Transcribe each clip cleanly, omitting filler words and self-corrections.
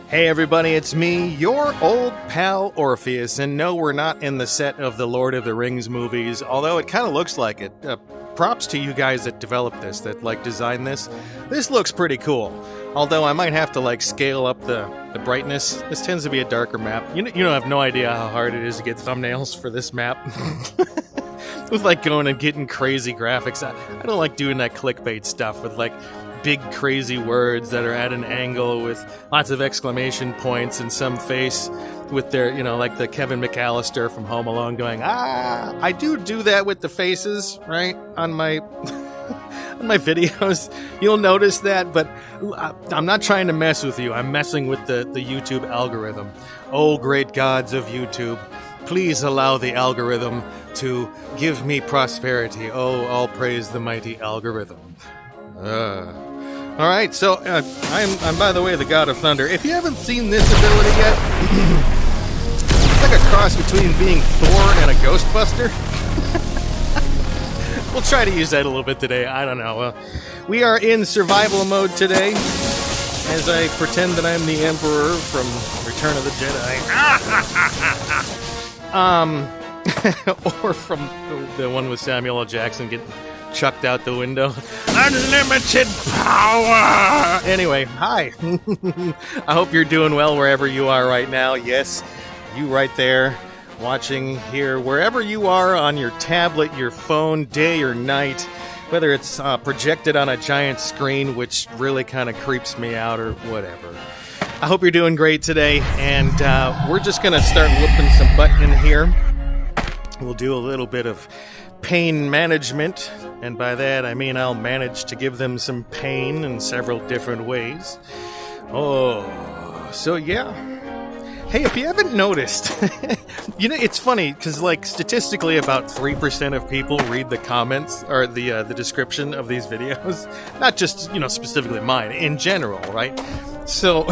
Hey everybody, it's me, your old pal Orpheus, and no, we're not in the set of the Lord of the Rings movies, although it kind of looks like it. Props to you guys that developed this, that designed this. This looks pretty cool, although I might have to scale up the brightness. This tends to be a darker map. You don't have no idea how hard it is to get thumbnails for this map. With going and getting crazy graphics. I don't like doing that clickbait stuff with big crazy words that are at an angle with lots of exclamation points and some face with their, like the Kevin McAllister from Home Alone going, ah! I do that with the faces, right? On my on my videos. You'll notice that, but I'm not trying to mess with you. I'm messing with the YouTube algorithm. Oh, great gods of YouTube. Please allow the algorithm to give me prosperity. Oh, all praise the mighty algorithm. All right, so I'm by the way the God of Thunder. If you haven't seen this ability yet, it's like a cross between being Thor and a Ghostbuster. We'll try to use that a little bit today. I don't know. We are in survival mode today, as I pretend that I'm the Emperor from Return of the Jedi. Or from the one with Samuel L. Jackson getting chucked out the window. Unlimited power! Anyway, hi. I hope you're doing well wherever you are right now. Yes, you right there, watching here, wherever you are on your tablet, your phone, day or night, whether it's projected on a giant screen, which really kind of creeps me out, or whatever. I hope you're doing great today, and we're just going to start whooping some butt in here. We'll do a little bit of pain management, and by that I mean I'll manage to give them some pain in several different ways. Oh, so yeah. Hey, if you haven't noticed, it's funny, because statistically about 3% of people read the comments, or the description of these videos. Not just, specifically mine, in general, right? So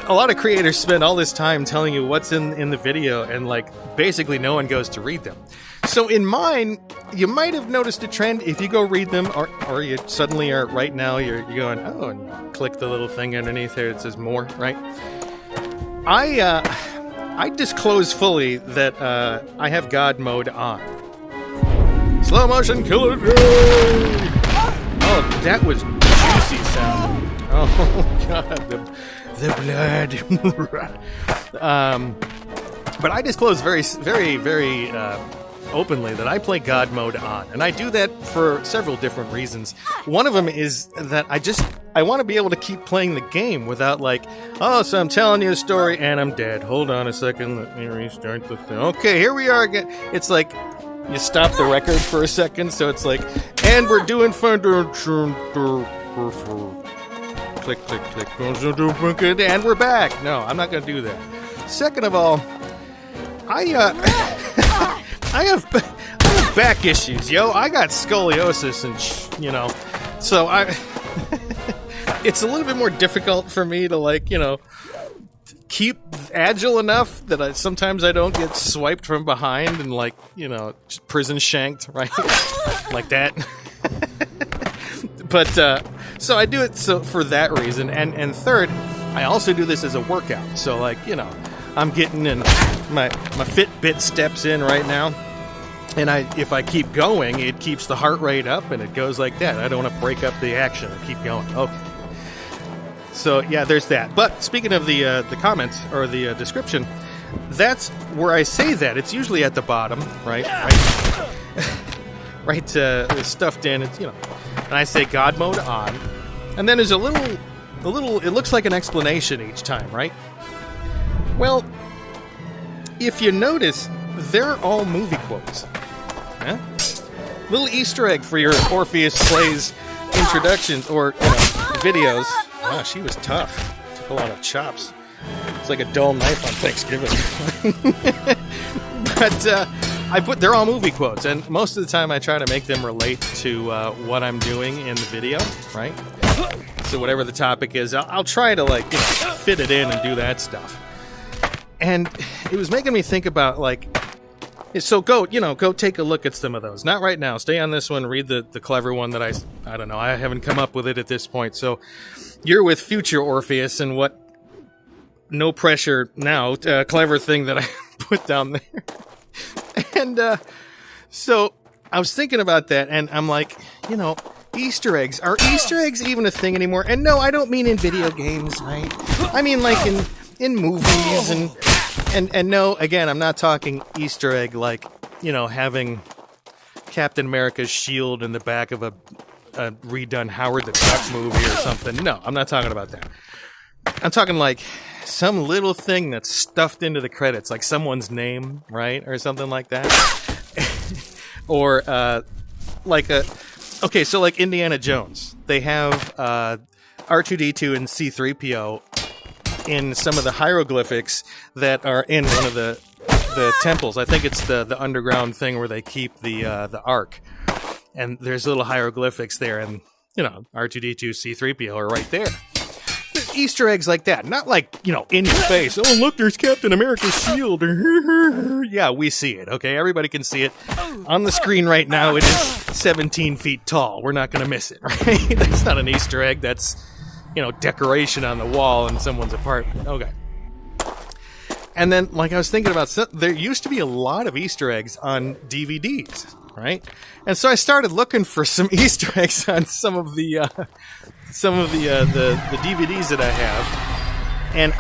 a lot of creators spend all this time telling you what's in the video, and basically no one goes to read them. So in mine, you might have noticed a trend if you go read them, or you suddenly are right now you're going, oh, and you click the little thing underneath there that says more, right? I disclose fully that I have God mode on. Slow motion killer. Oh, that was juicy sound. Oh god, the blood. But I disclose very, very, very openly that I play God mode on, and I do that for several different reasons. One of them is that I want to be able to keep playing the game without so I'm telling you a story and I'm dead. Hold on a second, let me restart the thing. Okay, here we are again. It's you stop the record for a second, so it's and we're doing fun. Click, click, click, and we're back. No, I'm not going to do that. Second of all, I have back issues, yo. I got scoliosis and so it's a little bit more difficult for me to keep agile enough that sometimes I don't get swiped from behind and prison shanked, right? Like that. But so I do it for that reason, and third, I also do this as a workout. So I'm getting in my Fitbit steps in right now, and if I keep going, it keeps the heart rate up, and it goes like that. I don't want to break up the action. I keep going. Okay. So yeah, there's that. But speaking of the comments or the description, that's where I say that. It's usually at the bottom, right? Right, stuffed in. It's and I say God mode on, and then there's a little. It looks like an explanation each time, right? Well, if you notice, they're all movie quotes. Huh? Little Easter egg for your Orpheus Plays introductions or videos. Wow, she was tough. Took a lot of chops. It's like a dull knife on Thanksgiving. But they're all movie quotes, and most of the time I try to make them relate to what I'm doing in the video, right? So whatever the topic is, I'll try to fit it in and do that stuff. And it was making me think about so go take a look at some of those. Not right now. Stay on this one. Read the clever one that I don't know. I haven't come up with it at this point. So you're with future Orpheus, and what no pressure now, clever thing that I put down there. And so I was thinking about that, and I'm like, Easter eggs. Are Easter eggs even a thing anymore? And no, I don't mean in video games, right? I mean like in movies and no, again, I'm not talking Easter egg like, having Captain America's shield in the back of a redone Howard the Duck movie or something. No, I'm not talking about that. I'm talking like some little thing that's stuffed into the credits, like someone's name, right? Or something like that. Or okay, so like Indiana Jones. They have R2-D2 and C-3PO in some of the hieroglyphics that are in one of the temples. I think it's the underground thing where they keep the Ark. And there's little hieroglyphics there, and, R2-D2, C-3PO are right there. There's Easter eggs like that. Not like, in your face. Oh, look, there's Captain America's shield. Yeah, we see it, okay? Everybody can see it. On the screen right now, it is 17 feet tall. We're not going to miss it, right? That's not an Easter egg. That's, decoration on the wall in someone's apartment. Okay. And then, like I was thinking about, there used to be a lot of Easter eggs on DVDs, right? And so I started looking for some Easter eggs on some of the DVDs that I have. And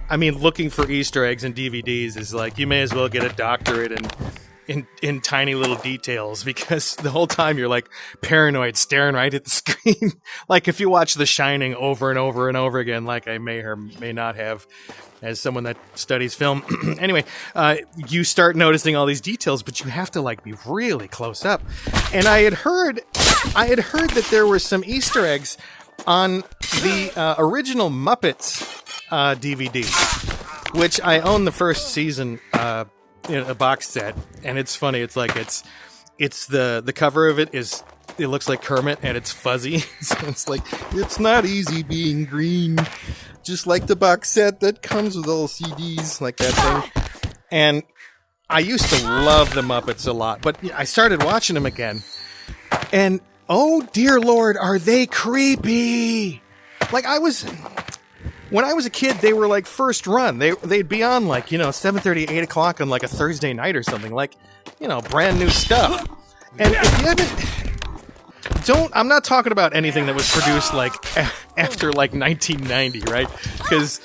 I mean, looking for Easter eggs in DVDs is like, you may as well get a doctorate in tiny little details, because the whole time you're like paranoid, staring right at the screen. Like if you watch The Shining over and over and over again, like I may or may not have, as someone that studies film. Anyway, you start noticing all these details, but you have to like be really close up. And I had heard that there were some Easter eggs on the original Muppets DVD, which I own the first season in a box set, and it's funny. It's like it's the cover of it looks like Kermit, and it's fuzzy. So it's like, it's not easy being green. Just like the box set that comes with all CDs, like that thing. And I used to love the Muppets a lot, but I started watching them again. And, oh dear Lord, are they creepy! Like when I was a kid, they were like first run. They'd be on like, 7:30, 8 o'clock on like a Thursday night or something. Like, brand new stuff. And if you haven't... I'm not talking about anything that was produced like after like 1990, right? Because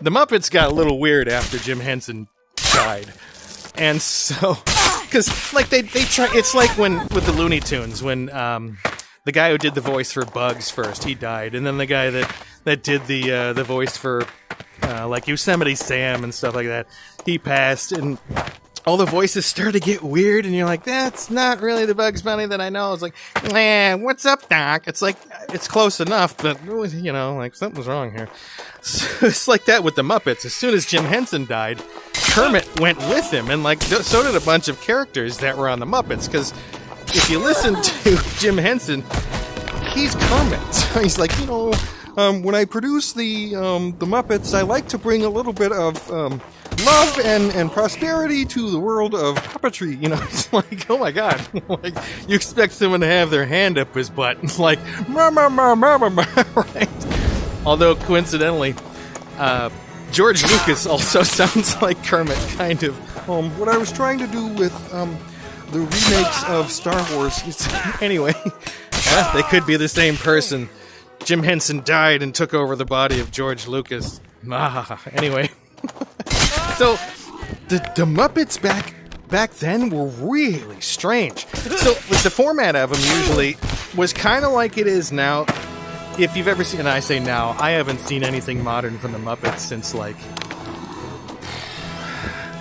the Muppets got a little weird after Jim Henson died. And so, because like they try, it's like with the Looney Tunes, when the guy who did the voice for Bugs first, he died. And then the guy that did the voice for like Yosemite Sam and stuff like that, he passed. And all the voices start to get weird, and you're like, that's not really the Bugs Bunny that I know. It's like, what's up, Doc? It's like, it's close enough, but, like, something's wrong here. So it's like that with the Muppets. As soon as Jim Henson died, Kermit went with him, and, like, so did a bunch of characters that were on the Muppets, because if you listen to Jim Henson, he's Kermit. So he's like, when I produce the Muppets, I like to bring a little bit of love and prosperity to the world of puppetry. It's like, oh my god, like you expect someone to have their hand up his butt. It's like, right? Although coincidentally, George Lucas also sounds like Kermit, kind of. What I was trying to do with the remakes of Star Wars. Anyway, they could be the same person. Jim Henson died and took over the body of George Lucas. Anyway. So, the Muppets back then were really strange. So, the format of them usually was kind of like it is now. If you've ever seen, and I say now, I haven't seen anything modern from the Muppets since, like,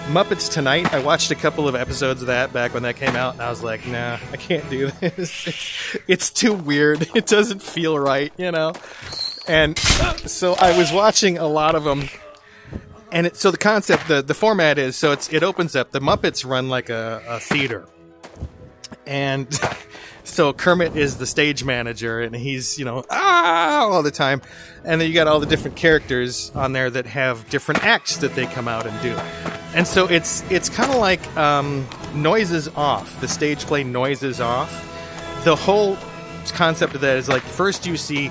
Muppets Tonight. I watched a couple of episodes of that back when that came out, and I was like, nah, I can't do this. It's too weird. It doesn't feel right, And so I was watching a lot of them. And so the concept, the format is, so it opens up, the Muppets run like a theater. And so Kermit is the stage manager, and he's, all the time. And then you got all the different characters on there that have different acts that they come out and do. And so it's kind of like Noises Off, the stage play Noises Off. The whole concept of that is like, first you see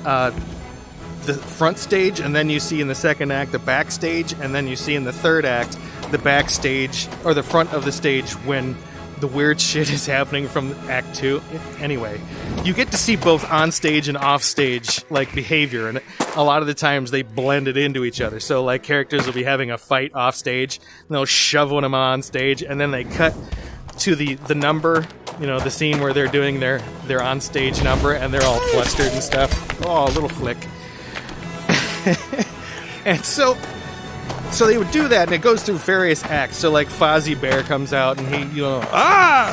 the the front stage, and then you see in the second act the backstage, and then you see in the third act the backstage, or the front of the stage when the weird shit is happening from Act 2. Anyway, you get to see both on stage and off stage like behavior, and a lot of the times they blend it into each other. So like characters will be having a fight off stage, and they'll shove one of them on stage, and then they cut to the number, the scene where they're doing their on stage number, and they're all flustered and stuff. Oh, a little flick. And so they would do that, and it goes through various acts. So like Fozzie Bear comes out, and he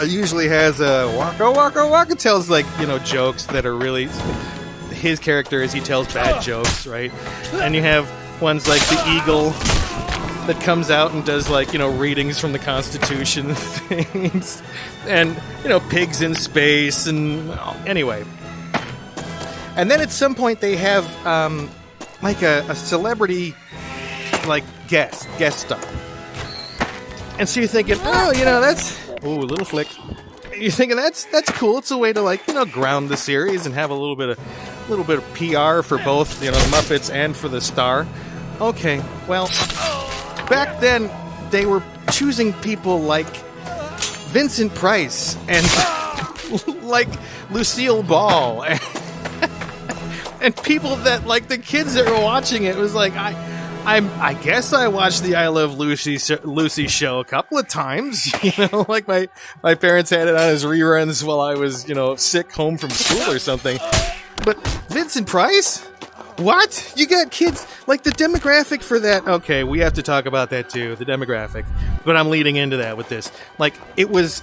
usually has a waka waka waka, tells like jokes that are really his character is he tells bad jokes, right? And you have ones like the Eagle that comes out and does like readings from the Constitution and things, and pigs in space, and anyway. And then at some point they have like a celebrity like guest star, and so you're thinking, that's a little flick. You're thinking that's cool. It's a way to like ground the series and have a little bit of PR for both the Muppets and for the star. Okay, well, back then they were choosing people like Vincent Price and like Lucille Ball and people that like the kids that were watching it was like I guess I watched the I Love Lucy show a couple of times, like my parents had it on as reruns while I was, sick home from school or something. But Vincent Price? What? You got kids, like the demographic for that. Okay, we have to talk about that too, the demographic. But I'm leading into that with this. Like it's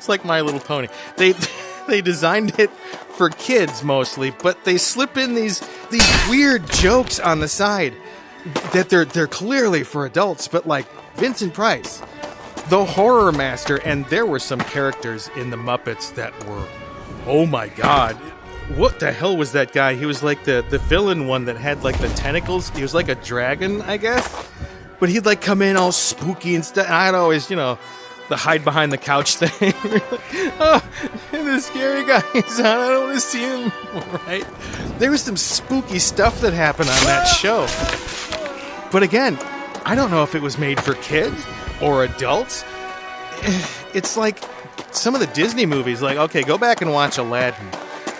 like My Little Pony. They designed it for kids mostly, but they slip in these weird jokes on the side that they're clearly for adults. But like Vincent Price, the horror master, and there were some characters in the Muppets that were, oh my god, what the hell was that guy? He was like the villain one that had like the tentacles. He was like a dragon, I guess, but he'd like come in all spooky and stuff. I'd always, the hide behind the couch thing. Oh, the scary guy's on. I don't want to see him. Right? There was some spooky stuff that happened on that show. But again, I don't know if it was made for kids or adults. It's like some of the Disney movies. Like, okay, go back and watch Aladdin.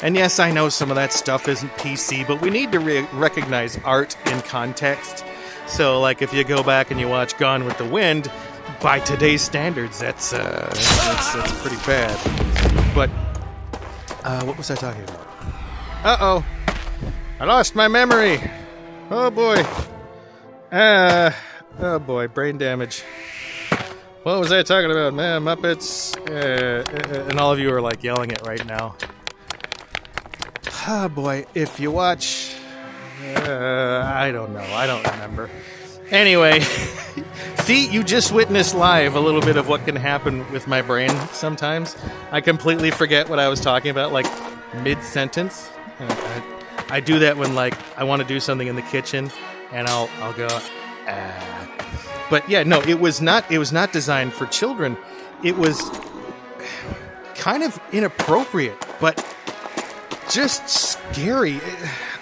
And yes, I know some of that stuff isn't PC, but we need to recognize art in context. So, like, if you go back and you watch Gone with the Wind, by today's standards, that's pretty bad. But what was I talking about? Uh-oh. I lost my memory. Oh, boy. Oh, boy. Brain damage. What was I talking about? Man, Muppets. And all of you are, like, yelling it right now. Oh, boy. If you watch... I don't know. I don't remember. Anyway... See, you just witnessed live a little bit of what can happen with my brain sometimes. I completely forget what I was talking about, like, mid-sentence. I do that when, like, I want to do something in the kitchen, and I'll go, But, yeah, no, it was not designed for children. It was kind of inappropriate, but just scary.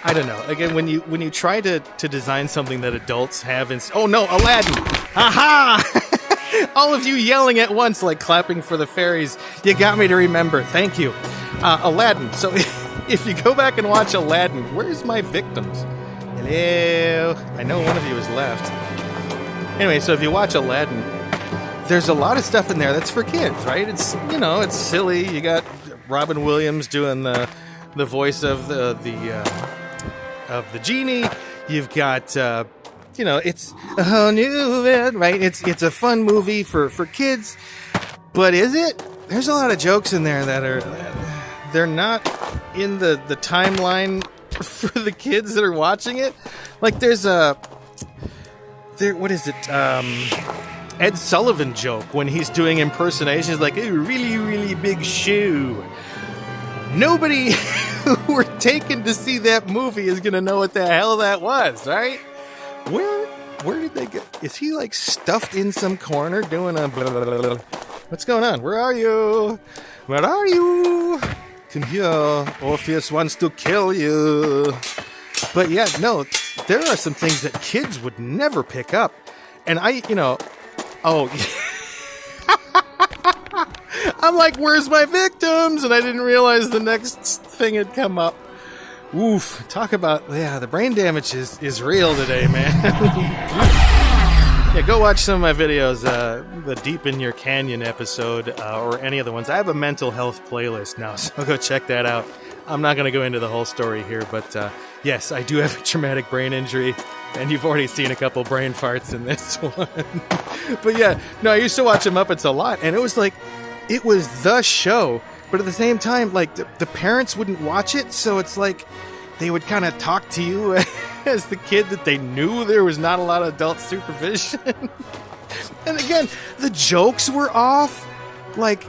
I don't know. Again, when you try to design something that adults have, oh no, Aladdin! Aha! All of you yelling at once, like clapping for the fairies. You got me to remember. Thank you, Aladdin. So if you go back and watch Aladdin, where's my victims? Hello. I know one of you is left. Anyway, so if you watch Aladdin, there's a lot of stuff in there that's for kids, right? It's it's silly. You got Robin Williams doing the voice of the genie. You've got it's a whole new world, right? It's a fun movie for kids, but is it? There's a lot of jokes in there that they're not in the timeline for the kids that are watching it. Like there's what is it? Ed Sullivan joke when he's doing impersonations, like a really, really big shoe. Nobody who were taken to see that movie is gonna know what the hell that was, right? Where did they get? Is he like stuffed in some corner doing a blah, blah, blah, blah. What's going on? Where are you? Where are you? Come here. Orpheus wants to kill you. But yeah, no, there are some things that kids would never pick up. And I'm like, where's my victims? And I didn't realize the next thing had come up. Oof, talk about, the brain damage is real today, man. Yeah, go watch some of my videos, the Deep in Your Canyon episode, or any other ones. I have a mental health playlist now, so go check that out. I'm not going to go into the whole story here, but yes, I do have a traumatic brain injury, and you've already seen a couple brain farts in this one. But yeah, no, I used to watch the Muppets a lot, and it was like, it was the show, but at the same time, like, the parents wouldn't watch it, so it's like, they would kind of talk to you as the kid that they knew there was not a lot of adult supervision. And again, the jokes were off. Like,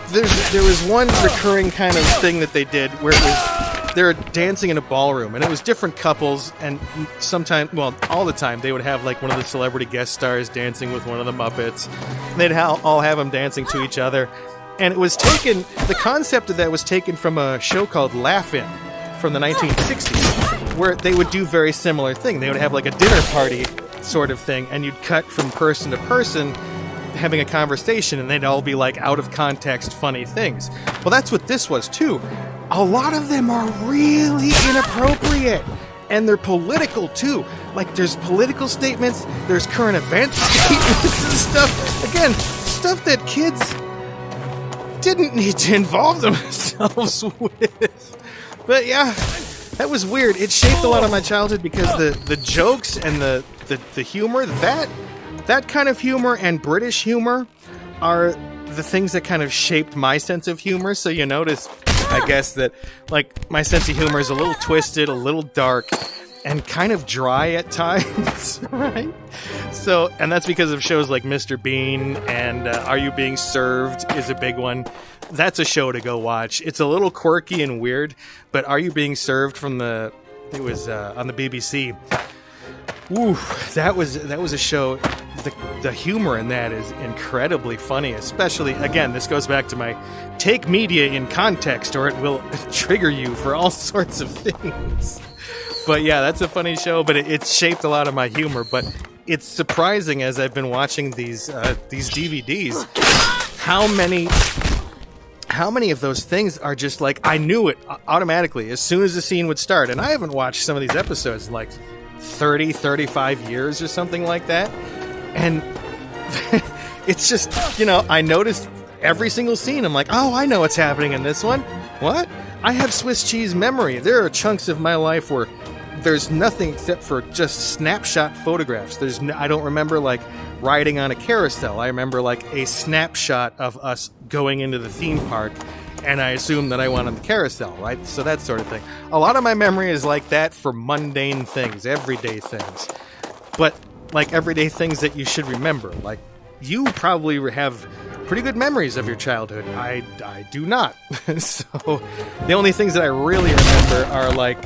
there was one recurring kind of thing that they did where it was, they were dancing in a ballroom, and it was different couples, and sometimes, well, all the time, they would have like one of the celebrity guest stars dancing with one of the Muppets. And they'd all have them dancing to each other. And it was taken, the concept of that was taken from a show called Laugh-In from the 1960s, where they would do very similar thing. They would have like a dinner party sort of thing, and you'd cut from person to person having a conversation, and they'd all be like out of context funny things. Well, that's what this was too. A lot of them are really inappropriate, and they're political too. Like, there's political statements, there's current event statements and stuff. Again, stuff that kids didn't need to involve themselves with. But yeah, that was weird. It shaped a lot of my childhood because the jokes and the humor, that kind of humor and British humor are the things that kind of shaped my sense of humor. So you notice, I guess, that like my sense of humor is a little twisted, a little dark, and kind of dry at times, right? So, and that's because of shows like Mr. Bean and Are You Being Served is a big one. That's a show to go watch. It's a little quirky and weird, but Are You Being Served from it was on the BBC. Ooh, that was a show. The humor in that is incredibly funny, especially, again, this goes back to my take media in context or it will trigger you for all sorts of things. But yeah, that's a funny show, but it shaped a lot of my humor. But it's surprising as I've been watching these DVDs, how many of those things are just like, I knew it automatically as soon as the scene would start. And I haven't watched some of these episodes in like 30, 35 years or something like that. And it's just, I noticed every single scene. I'm like, oh, I know what's happening in this one. What? I have Swiss cheese memory. There are chunks of my life where there's nothing except for just snapshot photographs. I don't remember like riding on a carousel. I remember like a snapshot of us going into the theme park, and I assume that I went on the carousel, right? So that sort of thing. A lot of my memory is like that for mundane things, everyday things. But like everyday things that you should remember. Like, you probably have pretty good memories of your childhood. I do not. So the only things that I really remember are like,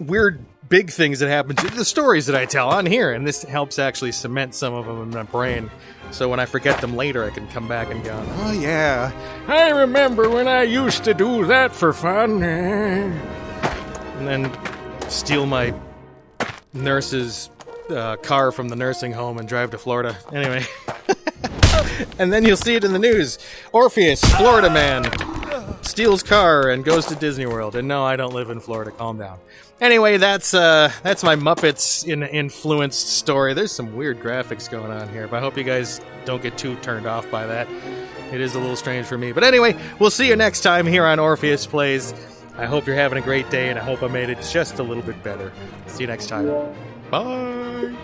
weird big things that happen to the stories that I tell on here. And this helps actually cement some of them in my brain. So when I forget them later, I can come back and go, oh yeah, I remember when I used to do that for fun. And then steal my nurse's car from the nursing home and drive to Florida. Anyway. And then you'll see it in the news. Orpheus, Florida man, steals car and goes to Disney World. And no, I don't live in Florida. Calm down. Anyway, that's my Muppets influenced story. There's some weird graphics going on here, but I hope you guys don't get too turned off by that. It is a little strange for me. But anyway, we'll see you next time here on Orpheus Plays. I hope you're having a great day, and I hope I made it just a little bit better. See you next time. Bye!